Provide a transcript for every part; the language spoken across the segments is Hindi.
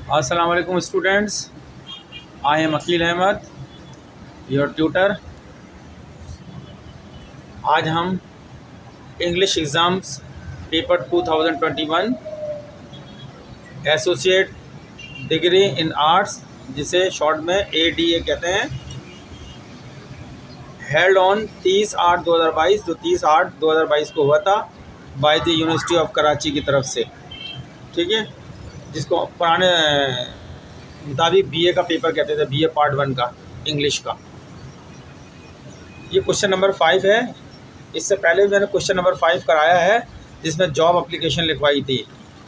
अस्सलाम वालेकुम students, I am Aqeel Ahmad, your tutor. आज हम English exams paper 2021 associate degree in arts, जिसे शॉर्ट में ADA कहते हैं, हेल्ड ऑन 30/8/2022, जो 30/8/2022 को हुआ था by the university of Karachi की तरफ से। ठीक है, जिसको पुराने मुताबिक BA का पेपर कहते थे, BA पार्ट 1 का इंग्लिश का। ये क्वेश्चन नंबर 5 है। इससे पहले भी मैंने क्वेश्चन नंबर 5 कराया है, जिसमें जॉब एप्लीकेशन लिखवाई थी।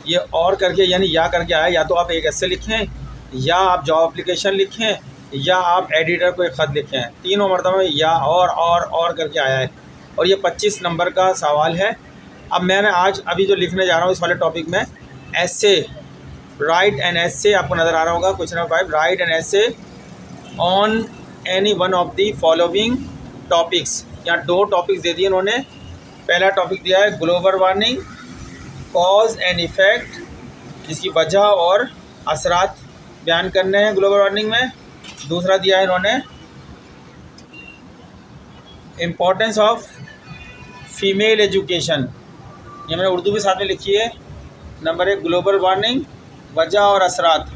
ये और करके यानी या करके आया, या तो आप एक ऐसे लिखें, या आप जॉब एप्लीकेशन लिखें, या आप एडिटर को एक ख़त लिखें। तीनों मरतबा या और करके आया है, और ये 25 नंबर का सवाल है। अब मैंने आज अभी जो लिखने जा रहा हूँ इस वाले टॉपिक में, ऐसे राइट एन ऐसे, आपको नज़र आ रहा होगा क्वेश्चन नंबर 5, राइट एन ऐसे on any one of the following topics. यहाँ 2 टॉपिक्स दे दिए उन्होंने। पहला टॉपिक दिया है global warming, cause and effect, जिसकी वजह और असरात बयान करने हैं ग्लोबल वार्मिंग में। दूसरा दिया है इन्होंने इम्पोर्टेंस ऑफ फीमेल एजुकेशन, ये मैंने उर्दू भी साथ में लिखी है। नंबर 1 ग्लोबल वार्मिंग, वजह और असरात।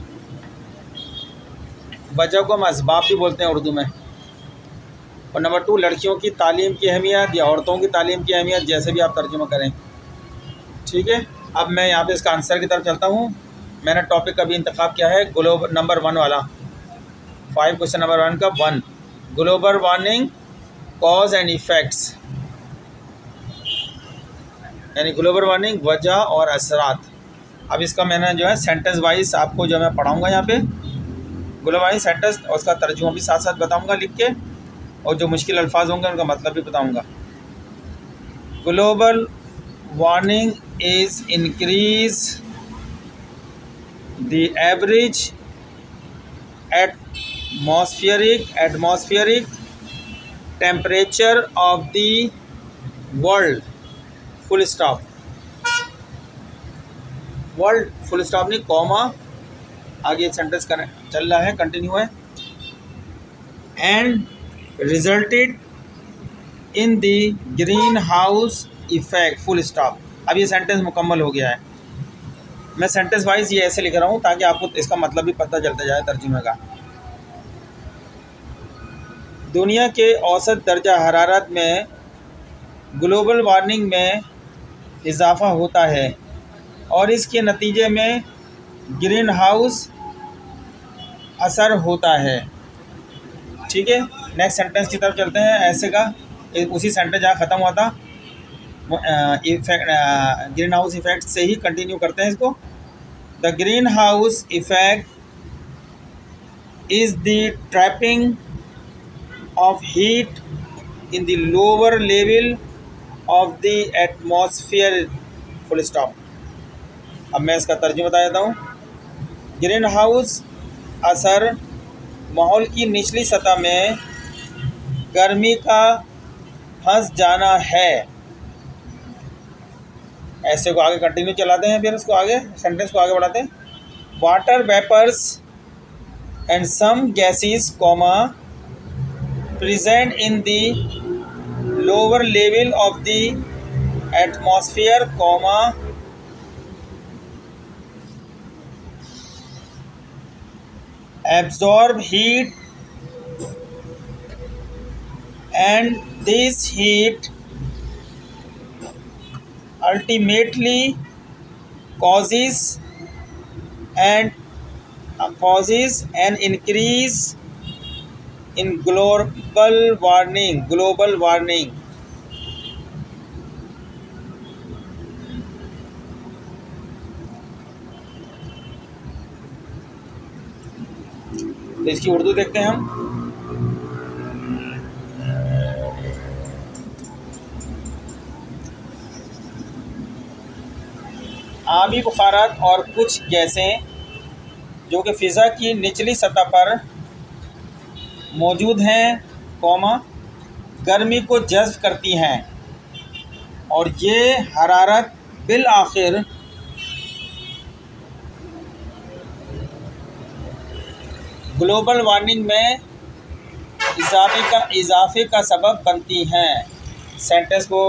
वजह को हम असबाब भी बोलते हैं उर्दू में। और नंबर 2 लड़कियों की तालीम की अहमियत या औरतों की तालीम की अहमियत, जैसे भी आप तर्जुमा करें। ठीक है, अब मैं यहाँ पे इसका आंसर की तरफ चलता हूँ। मैंने टॉपिक का भी इंतखाब किया है ग्लोबल नंबर 1 वाला, 5 क्वेश्चन नंबर 1 का 1, global warming cause and effects, यानी ग्लोबल वार्मिंग वजह और असरात। अब इसका मैंने जो है सेंटेंस वाइज आपको जो मैं पढ़ाऊँगा यहाँ पे ग्लोबल वार्मिंग सेंटेंस, और उसका तर्जुमा भी साथ साथ बताऊँगा लिख के, और जो मुश्किल अल्फाज होंगे उनका मतलब भी बताऊँगा। Global warming is increase the average atmospheric temperature of the world, full stop. World full stop नहीं, कॉमा, आगे सेंटेंस चल रहा है, कंटिन्यू है। And resulted in the green house effect, full stop. अब ये सेंटेंस मुकम्मल हो गया है। मैं सेंटेंस वाइज ये ऐसे लिख रहा हूँ ताकि आपको इसका मतलब भी पता चलता जाए तर्जुमे का। दुनिया के औसत दर्जा हरारत में ग्लोबल वार्मिंग में इजाफ़ा होता है, और इसके नतीजे में ग्रीन हाउस असर होता है। ठीक है, नेक्स्ट सेंटेंस की तरफ चलते हैं। ऐसे का उसी सेंटेंस जहाँ ख़त्म हुआ था, इफेक्ट ग्रीन हाउस इफेक्ट से ही कंटिन्यू करते हैं इसको। The green house effect is the trapping of heat in the lower level of the atmosphere, full stop. अब मैं इसका तर्जुमा बता देता हूँ। ग्रीन हाउस असर माहौल की निचली सतह में गर्मी का फंस जाना है। ऐसे को आगे कंटिन्यू चलाते हैं, फिर उसको आगे सेंटेंस को आगे बढ़ाते हैं। Water vapours and some gases comma present in the lower level of the atmosphere comma absorb heat, and this heat ultimately causes an increase in global warming. तो इसकी उर्दू देखते हैं हम। आबी बुखारात और कुछ गैसें जो कि फ़िज़ा की निचली सतह पर मौजूद हैं, कौमा, गर्मी को जज़्ब करती हैं, और ये हरारत बिल आखिर ग्लोबल वार्मिंग में इजाफे का सबब बनती हैं। सेंटेंस को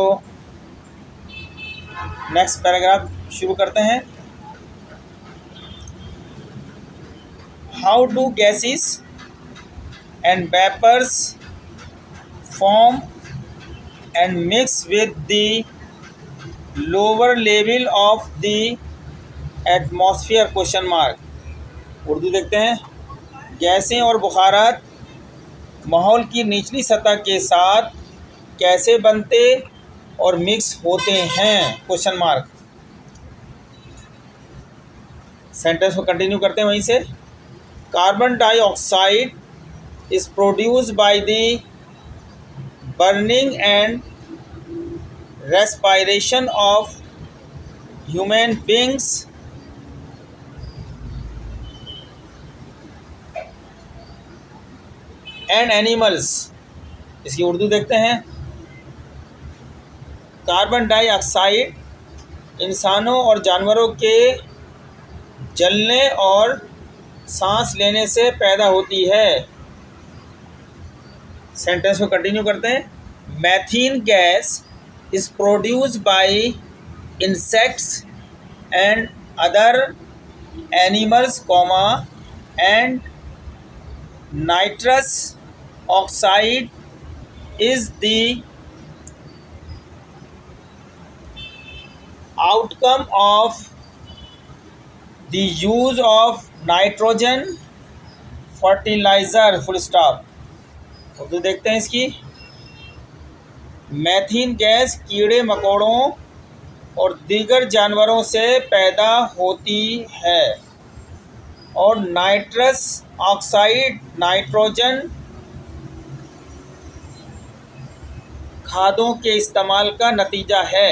नेक्स्ट पैराग्राफ शुरू करते हैं। How do gases and vapours form and mix with the lower level of the atmosphere question mark. Urdu देखते हैं। गैसें और बुखारात माहौल की निचली सतह के साथ कैसे बनते और मिक्स होते हैं क्वेश्चन मार्क। सेंटेंस को कंटिन्यू करते हैं वहीं से। Carbon dioxide is produced by the burning and respiration of human beings and animals. इसकी उर्दू देखते हैं। कार्बन डाइऑक्साइड इंसानों और जानवरों के जलने और सांस लेने से पैदा होती है। सेंटेंस को कंटिन्यू करते हैं। Methane gas is produced by insects and other animals comma and nitrous oxide is the outcome of the use of nitrogen fertilizer full stop। Urdu देखते हैं इसकी। मैथीन गैस कीड़े मकोड़ों और दीगर जानवरों से पैदा होती है और नाइट्रस ऑक्साइड नाइट्रोजन खादों के इस्तेमाल का नतीजा है।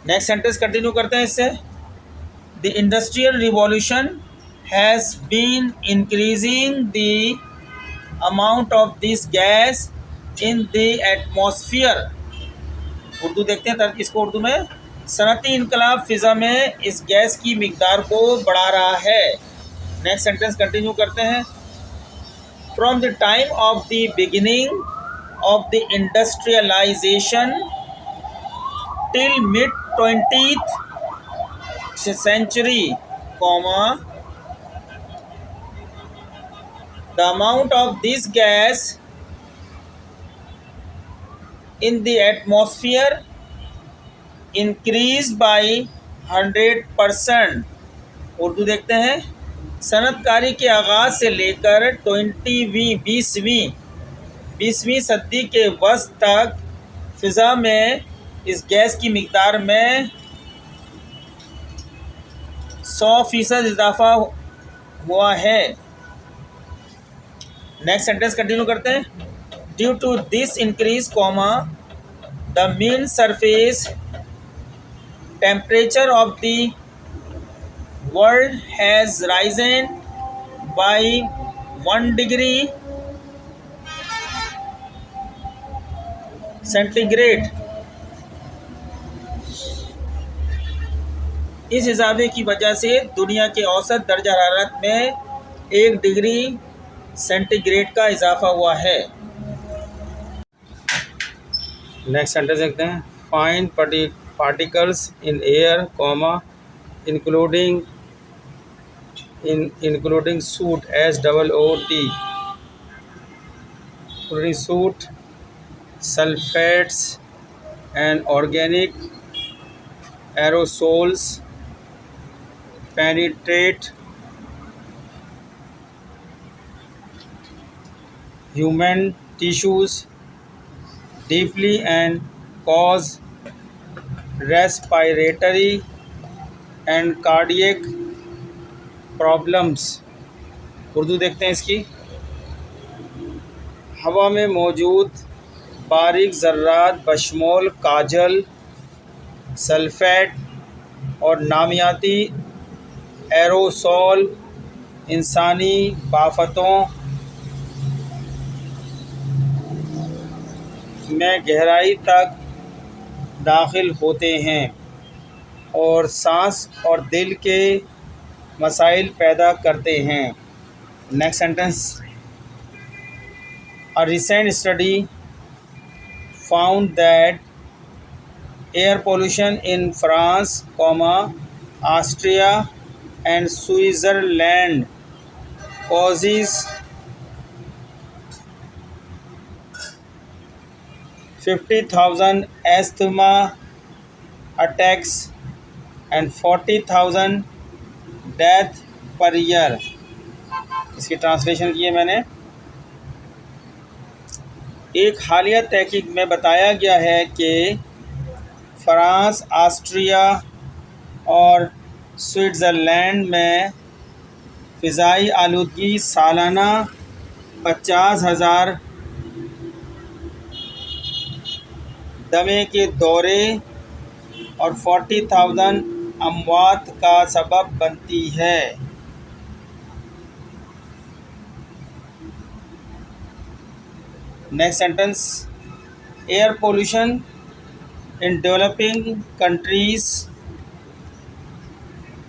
नेक्स्ट सेंटेंस कंटिन्यू करते हैं इससे। The industrial revolution has been increasing the amount of this gas in the atmosphere. Urdu देखते हैं इसको उर्दू में। सनती इनकलाब फ़िज़ा में इस गैस की मिकदार को बढ़ा रहा है। नेक्स्ट सेंटेंस कंटिन्यू करते हैं। From the time of the beginning of the industrialisation till mid 20th century, the amount of this gas in the atmosphere increased by 100%। Urdu देखते हैं। सनतकारी के आगाज़ से लेकर 20वीं सदी के वस्त तक फ़िज़ा में इस गैस की मिकदार में 100% इजाफा हुआ है। नेक्स्ट सेंटेंस कंटिन्यू करते हैं। Due to this increase the mean surface temperature of the world has risen by 1 degree centigrade। इस इजाफे की वजह से दुनिया के औसत दर्जा हरारत में 1 डिग्री सेंटीग्रेड का इजाफा हुआ है। नेक्स्ट सेंटेंस देखते हैं। Fine particles in air, including soot SOOT, including soot, sulfates and organic aerosols penetrate human tissues deeply and cause respiratory and cardiac problems। Urdu देखते हैं इसकी। हवा में मौजूद बारीक ज़र्रात बशमूल काजल, सल्फेट और नामियाती एरोसोल इंसानी बाफतों में गहराई तक दाखिल होते हैं और सांस और दिल के मसाइल पैदा करते हैं। Next sentence, a recent study found that air pollution in France, Austria and Switzerland causes 50,000 asthma attacks and 40,000 death per year. इसकी ट्रांसलेशन की है मैंने। एक हालिया तहकीक में बताया गया है कि फ्रांस, ऑस्ट्रिया और स्विट्ज़रलैंड में फ़िज़ाई आलूदगी सालाना 50,000 दमे के दौरे और 40,000 अमवात का सबब बनती है। Next sentence, air pollution in developing countries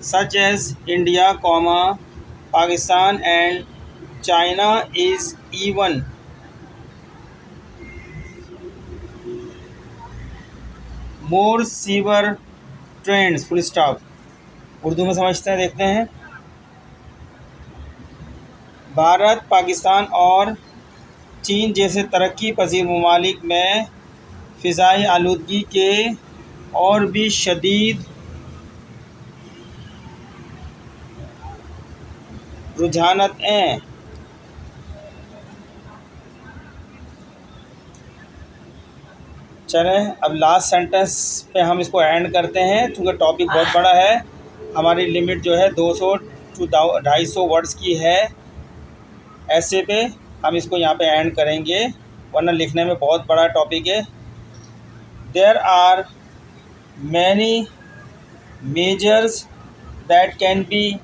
such as India, Pakistan and China is even more severe trends, full stop. Urdu में समझते हैं, देखते हैं। भारत, पाकिस्तान और चीन जैसे तरक्की पजीर ममालिक में फ़िज़ाई आलूदगी के और भी शदीद रुझानत हैं। चलें अब लास्ट सेंटेंस पे हम इसको एंड करते हैं, क्योंकि टॉपिक बहुत बड़ा है। हमारी लिमिट जो है 200 टू 250 वर्ड्स की है। ऐसे पे हम इसको यहाँ पे एंड करेंगे, वरना लिखने में बहुत बड़ा टॉपिक है। There are many measures that can be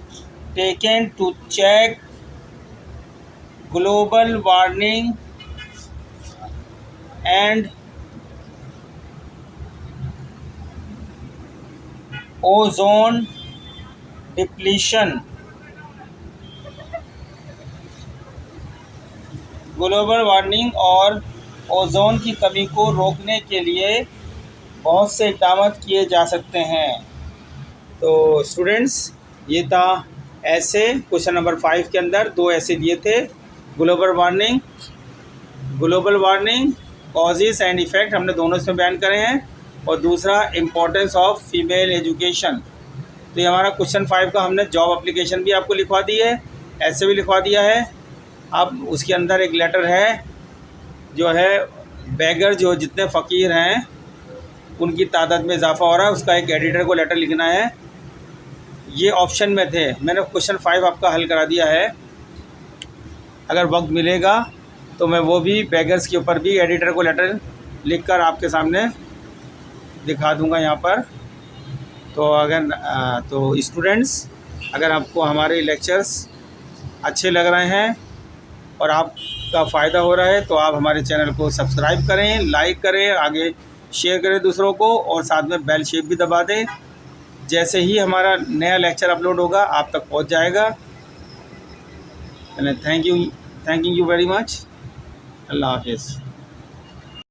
taken to check global warming and ozone depletion. Global warming और ओजोन की कमी को रोकने के लिए बहुत से इक़दाम किए जा सकते हैं। तो स्टूडेंट्स, ये था ऐसे क्वेश्चन नंबर 5 के अंदर 2 ऐसे दिए थे। Global warming causes and effect हमने दोनों इसमें बयान करे हैं, और दूसरा इम्पोर्टेंस ऑफ फीमेल एजुकेशन। तो ये हमारा क्वेश्चन 5 का हमने जॉब एप्लीकेशन भी आपको लिखवा दी है, ऐसे भी लिखवा दिया है। अब उसके अंदर एक लेटर है जो है बेगर, जो जितने फ़कीर हैं उनकी तादाद में इजाफा हो रहा है, उसका एक एडिटर को लेटर लिखना है। ये ऑप्शन में थे, मैंने क्वेश्चन 5 आपका हल करा दिया है। अगर वक्त मिलेगा तो मैं वो भी बेगर्स के ऊपर भी एडिटर को लेटर लिखकर आपके सामने दिखा दूंगा यहाँ पर। तो अगर स्टूडेंट्स, अगर आपको हमारे लेक्चर्स अच्छे लग रहे हैं और आपका फ़ायदा हो रहा है, तो आप हमारे चैनल को सब्सक्राइब करें, लाइक करें, आगे शेयर करें दूसरों को, और साथ में बेल शेप भी दबा दें। जैसे ही हमारा नया लेक्चर अपलोड होगा आप तक पहुंच जाएगा। Thank you very much. अल्लाह हाफिज़।